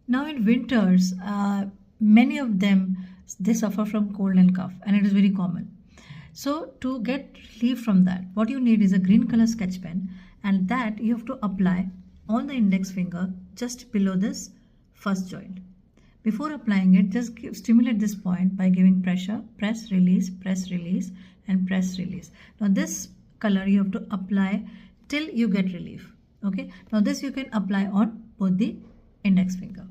Now in winters, many of them, they suffer from cold and cough, and it is very common. So to get relief from that, what you need is a green color sketch pen, and that you have to apply on the index finger just below this first joint. Before applying it, just stimulate this point by giving pressure, press, release, and press, release. Now this color you have to apply till you get relief. Okay. Now this you can apply on both the index finger.